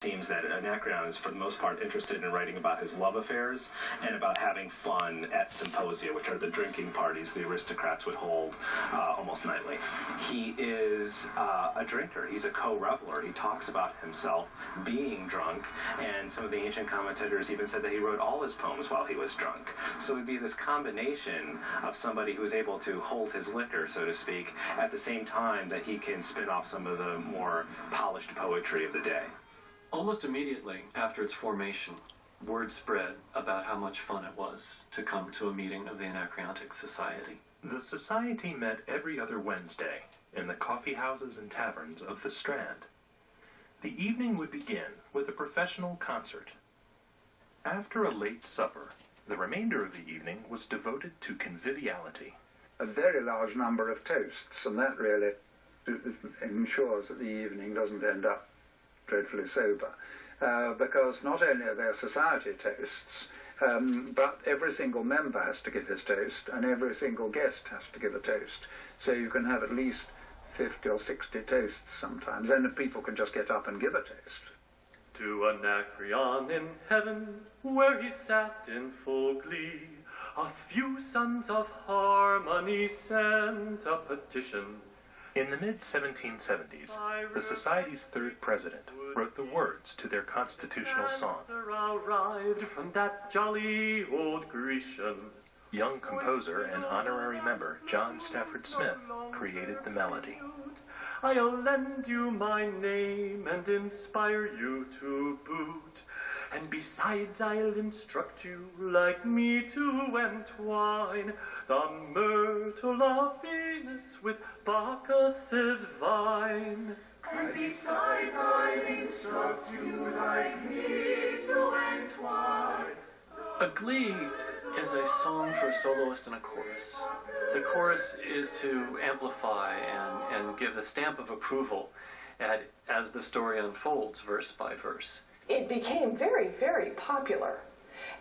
seems that Anacreon is, for the most part, interested in writing about his love affairs and about having fun at symposia, which are the drinking parties the aristocrats would hold almost nightly. He is a drinker. He's a co-reveler. He talks about himself being drunk, and some of the ancient commentators even said that he wrote all his poems while he was drunk. So it would be this combination of somebody who is able to hold his liquor, so to speak, at the same time that he can spin off some of the more polished poetry of the day. Almost immediately after its formation, word spread about how much fun it was to come to a meeting of the Anacreontic Society. The society met every other Wednesday in the coffee houses and taverns of the Strand. The evening would begin with a professional concert. After a late supper, the remainder of the evening was devoted to conviviality. A very large number of toasts, and that really ensures that the evening doesn't end up dreadfully sober, because not only are there society toasts, but every single member has to give his toast, and every single guest has to give a toast. So you can have at least 50 or 60 toasts sometimes, and people can just get up and give a toast. To Anacreon in heaven, where he sat in full glee, a few sons of harmony sent a petition. In the mid-1770s, the Society's third president wrote the words to their constitutional song. Arrived from that jolly old Grecian. Young composer and honorary member John Stafford Smith created the melody. I'll lend you my name and inspire you to boot. And besides, I'll instruct you like me to entwine the myrtle of Venus with Bacchus's vine. And besides, I'll instruct you like me to entwine. A glee is a song for a soloist and a chorus. The chorus is to amplify and give the stamp of approval as the story unfolds, verse by verse. It became very, very popular.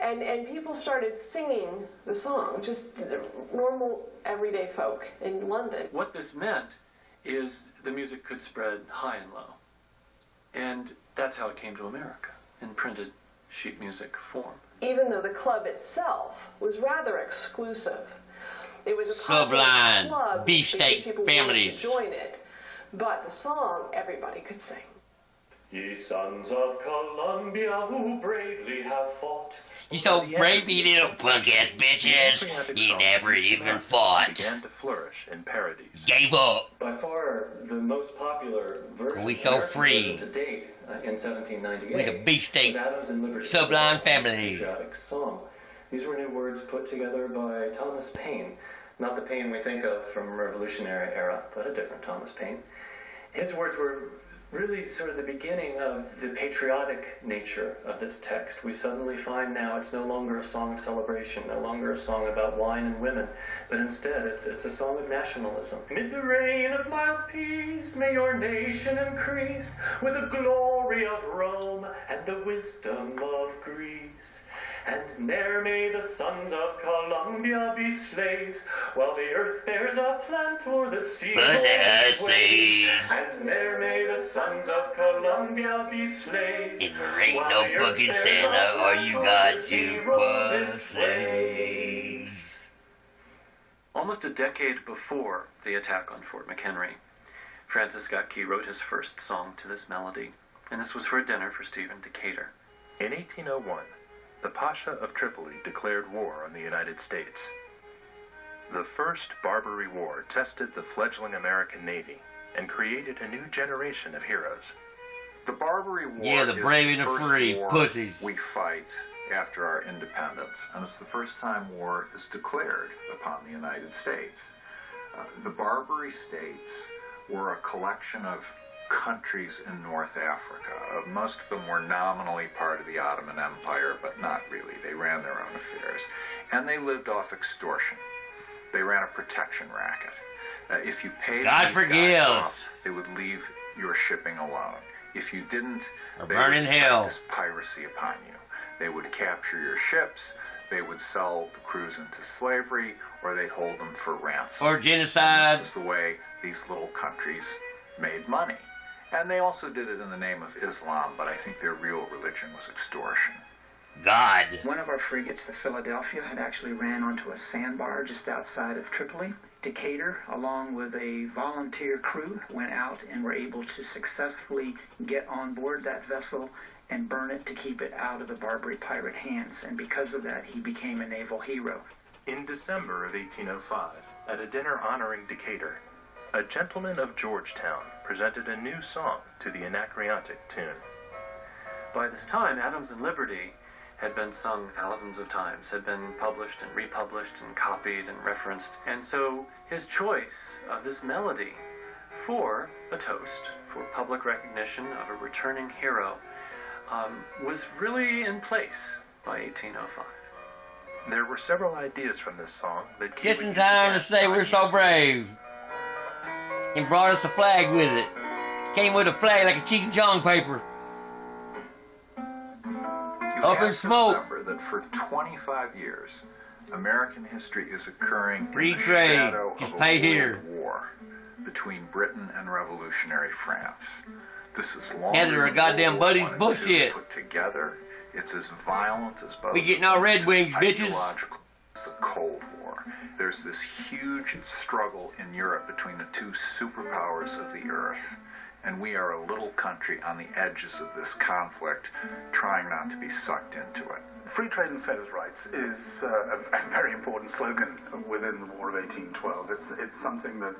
And people started singing the song, just normal, everyday folk in London. What this meant is the music could spread high and low. And that's how it came to America, in printed sheet music form. Even though the club itself was rather exclusive. It was a Sublime, club, Beefsteak people families. wanted to join it. But the song, everybody could sing. Ye sons of Columbia who bravely have fought. You so brave, you little punk-ass bitches. You never even fought. Began to flourish in parodies. Gave up. By far, the most popular version We so free. to date in 1798 With a beefsteak was Adams and Liberty. Sublime family. Patriotic song. These were new words put together by Thomas Paine. Not the Paine we think of from Revolutionary era, but a different Thomas Paine. His words were really sort of the beginning of the patriotic nature of this text. We suddenly find now it's no longer a song of celebration, no longer a song about wine and women, but instead it's a song of nationalism. Mid the reign of mild peace, may your nation increase with the glory of Rome and the wisdom of Greece. And ne'er may the sons of Columbia be slaves, while the earth bears a plant or the sea waves. And ne'er may the sons of Columbia be slaves. If there ain't no fucking Santa, all you got to pussies. Almost a decade before the attack on Fort McHenry, Francis Scott Key wrote his first song to this melody, and this was for a dinner for Stephen Decatur. In 1801, the Pasha of Tripoli declared war on the United States. The First Barbary War tested the fledgling American Navy and created a new generation of heroes. The Barbary War Yeah, the brave and the first free, war pussies. we fight after our independence, and it's the first time war is declared upon the United States. The Barbary states were a collection of countries in North Africa. Most of them were nominally part of the Ottoman Empire, but not really. They ran their own affairs. And they lived off extortion. They ran a protection racket. If you paid God these forgives. guys off, they would leave your shipping alone. If you didn't, Or they burn in would hell. practice piracy upon you. They would capture your ships, they would sell the crews into slavery, or they'd hold them for ransom. Or genocide. This was the way these little countries made money. And they also did it in the name of Islam, but I think their real religion was extortion. God. One of our frigates, the Philadelphia, had actually ran onto a sandbar just outside of Tripoli. Decatur, along with a volunteer crew, went out and were able to successfully get on board that vessel and burn it to keep it out of the Barbary pirate hands. And because of that, he became a naval hero. In December of 1805, at a dinner honoring Decatur, a gentleman of Georgetown presented a new song to the Anacreontic tune. By this time, Adams and Liberty had been sung thousands of times, had been published and republished and copied and referenced. And so his choice of this melody for a toast, for public recognition of a returning hero, was really in place by 1805. There were several ideas from this song that came Just in time to say we're so brave. And brought us a flag with it. Came with a flag like a Cheech and Chong paper. Up in smoke. Remember that for 25 years, American history is occurring Free in the trade. shadow Just of pay a here. world war between Britain and revolutionary France. This is longer Heather, than our goddamn World War buddies I and bullshit. II put together. It's as violent as both. We getting our Red Wings, bitches. Ideological as the Cold War. There's this huge struggle in Europe between the two superpowers of the earth. And we are a little country on the edges of this conflict, trying not to be sucked into it. Free trade and sailors' rights is a very important slogan within the War of 1812. It's something that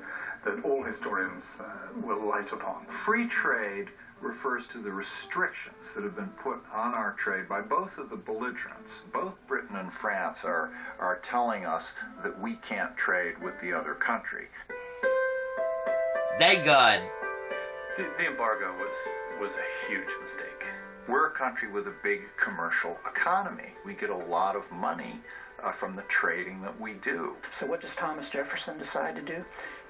all historians will light upon. Free trade refers to the restrictions that have been put on our trade by both of the belligerents. Both Britain and France are telling us that we can't trade with the other country. Thank God. The embargo was a huge mistake. We're a country with a big commercial economy. We get a lot of money from the trading that we do. So what does Thomas Jefferson decide to do?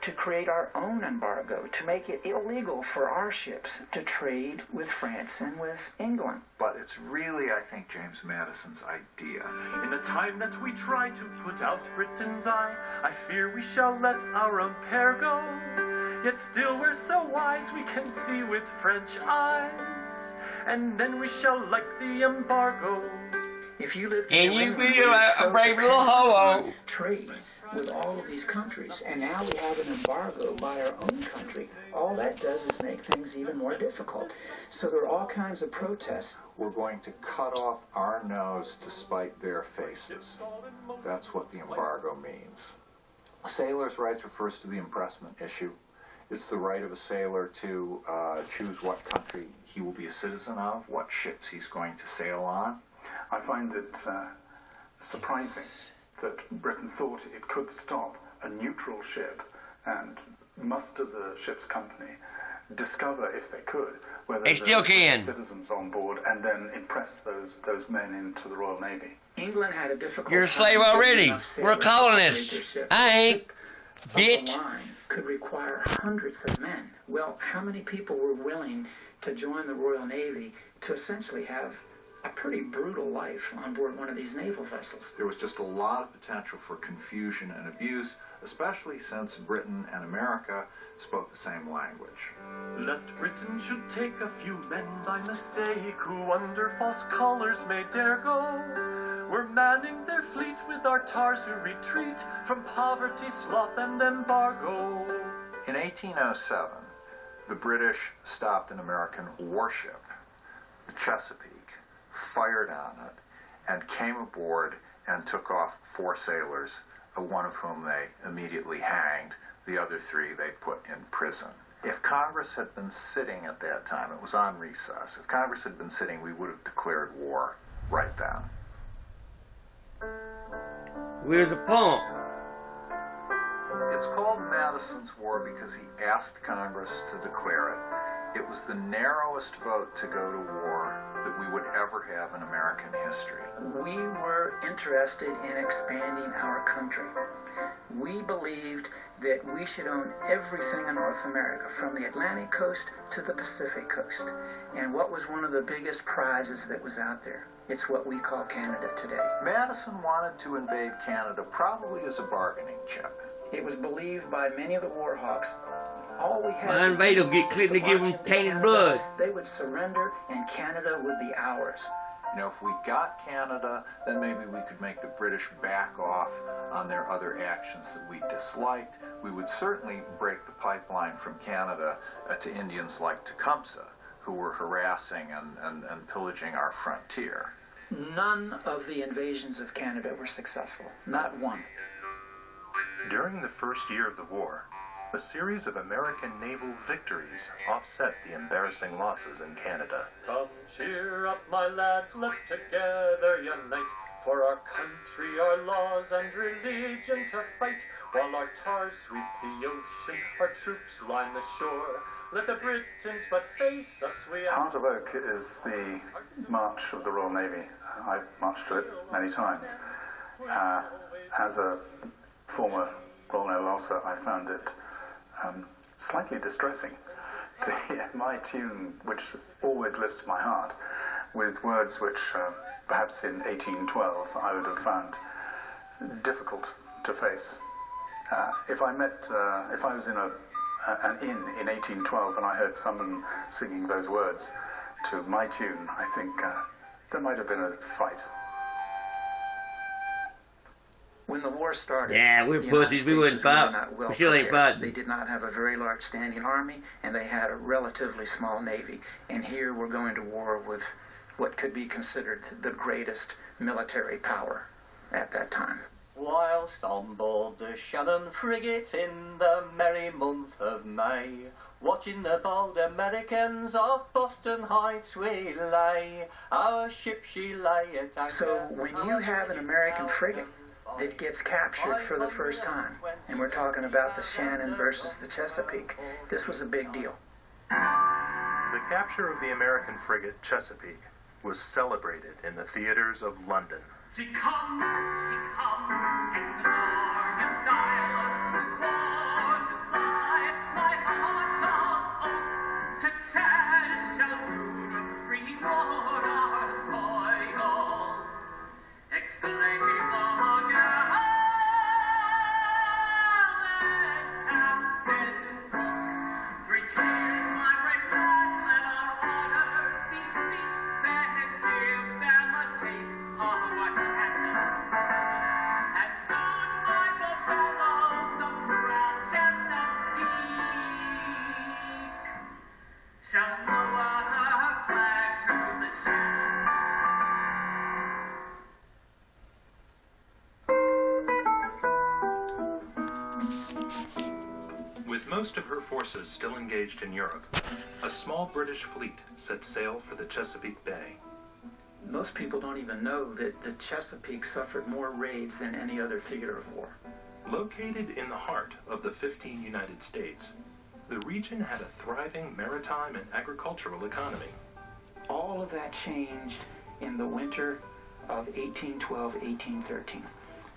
To create our own embargo, to make it illegal for our ships to trade with France and with England. But it's really, I think, James Madison's idea. In a time that we try to put out Britain's eye, I fear we shall let our own pair go. Yet still we're so wise we can see with French eyes, and then we shall like the embargo. If you live And you be a brave little ho-oh. Trade with all of these countries, and now we have an embargo by our own country. All that does is make things even more difficult. So there are all kinds of protests. We're going to cut off our nose to spite their faces. That's what the embargo means. A sailor's rights refers to the impressment issue. It's the right of a sailor to choose what country he will be a citizen of, what ships he's going to sail on. I find it surprising that Britain thought it could stop a neutral ship and muster the ship's company, discover, if they could, whether they still can. Citizens on board, and then impress those men into the Royal Navy. England had a difficult You're a slave already. We're a colonist. I ain't. Bitch. The line could require hundreds of men. Well, how many people were willing to join the Royal Navy to essentially have a pretty brutal life on board one of these naval vessels? There was just a lot of potential for confusion and abuse, especially since Britain and America spoke the same language. Lest Britain should take a few men by mistake, who under false colors may dare go, we're manning their fleet with our tars who retreat from poverty, sloth, and embargo. In 1807, the British stopped an American warship, the Chesapeake, fired on it, and came aboard and took off 4 sailors, one of whom they immediately hanged. The other 3 they put in prison. If Congress had been sitting at that time, it was on recess, if Congress had been sitting, we would have declared war right then. Where's the pump? It's called Madison's War because he asked Congress to declare it. It was the narrowest vote to go to war that we would ever have in American history. We were interested in expanding our country. We believed that we should own everything in North America, from the Atlantic coast to the Pacific coast. And what was one of the biggest prizes that was out there? It's what we call Canada today. Madison wanted to invade Canada probably as a bargaining chip. It was believed by many of the war hawks, all we had Mind Vader will get Clinton to give him tainted blood. They would surrender and Canada would be ours. You know, if we got Canada, then maybe we could make the British back off on their other actions that we disliked. We would certainly break the pipeline from Canada to Indians like Tecumseh, who were harassing and pillaging our frontier. None of the invasions of Canada were successful. Not one. During the first year of the war, a series of American naval victories offset the embarrassing losses in Canada. Come cheer up, my lads, let's together unite, for our country, our laws, and religion to fight. While our tars sweep the ocean, our troops line the shore. Let the Britons but face us, we are... Heart of Oak is the march of the Royal Navy. I've marched to it many times. As a former Royal Naval officer, I found it slightly distressing to hear my tune, which always lifts my heart, with words which perhaps in 1812 I would have found difficult to face. If I was in an inn in 1812 and I heard someone singing those words to my tune, I think there might have been a fight. When the war started, yeah, we're pussies. We wouldn't fight. We still ain't fighting. They did not have a very large standing army, and they had a relatively small navy. And here we're going to war with what could be considered the greatest military power at that time. Whilst on board the Shannon frigate in the merry month of May, watching the bold Americans off Boston Heights we lay. Our ship she lay at anchor. So when you have an American frigate that gets captured for the first time, and we're talking about the Shannon versus the Chesapeake, this was a big deal. The capture of the American frigate Chesapeake was celebrated in the theaters of London. She comes, in glorious style, the quarters fly, my heart's all oak, success shall soon reward our toil. Exclaim the gallant Captain Cook, 3 cheers, my brave lads, let our honor be speak, then give them a taste of what cannon. And soon by the bellows the proud Chesapeake shall lower her flag to the sea. With most of her forces still engaged in Europe, a small British fleet set sail for the Chesapeake Bay. Most people don't even know that the Chesapeake suffered more raids than any other theater of war. Located in the heart of the 15 United States, the region had a thriving maritime and agricultural economy. All of that changed in the winter of 1812-1813.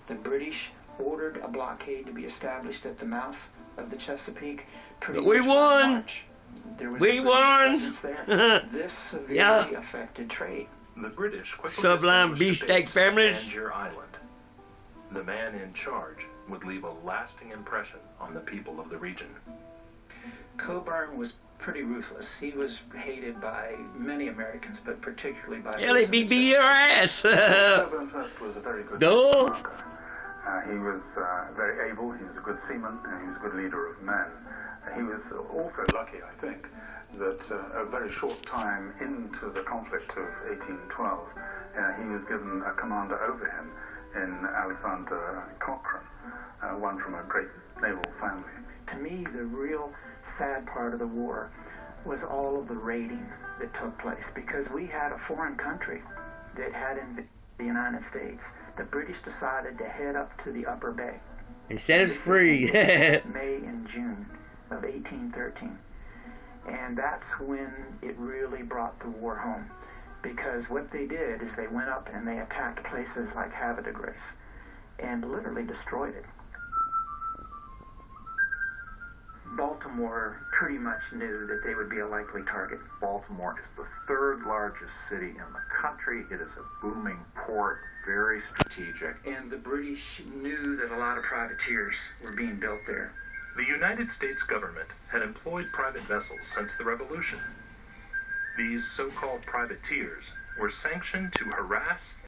The British ordered a blockade to be established at the mouth of the Chesapeake. But we won! We won! This severely affected trade. The British quickly Sublime Beefsteak families. Tangier Island. The man in charge would leave a lasting impression on the people of the region. Coburn was pretty ruthless. He was hated by many Americans, but particularly by... Yeah, they beat your ass! Coburn first was a very good marker. He was very able, he was a good seaman, and he was a good leader of men. He was also lucky, I think, that a very short time into the conflict of 1812, he was given a commander over him in Alexander Cochrane, one from a great naval family. To me, the real sad part of the war was all of the raiding that took place, because we had a foreign country that had invaded the United States. The British decided to head up to the Upper Bay. Instead it's free. May and June of 1813. And that's when it really brought the war home. Because what they did is they went up and they attacked places like Havre de Grace and literally destroyed it. Baltimore pretty much knew that they would be a likely target. Baltimore is the third largest city in the country. It is a booming port, very strategic. And the British knew that a lot of privateers were being built there. The United States government had employed private vessels since the Revolution. These so-called privateers were sanctioned to harass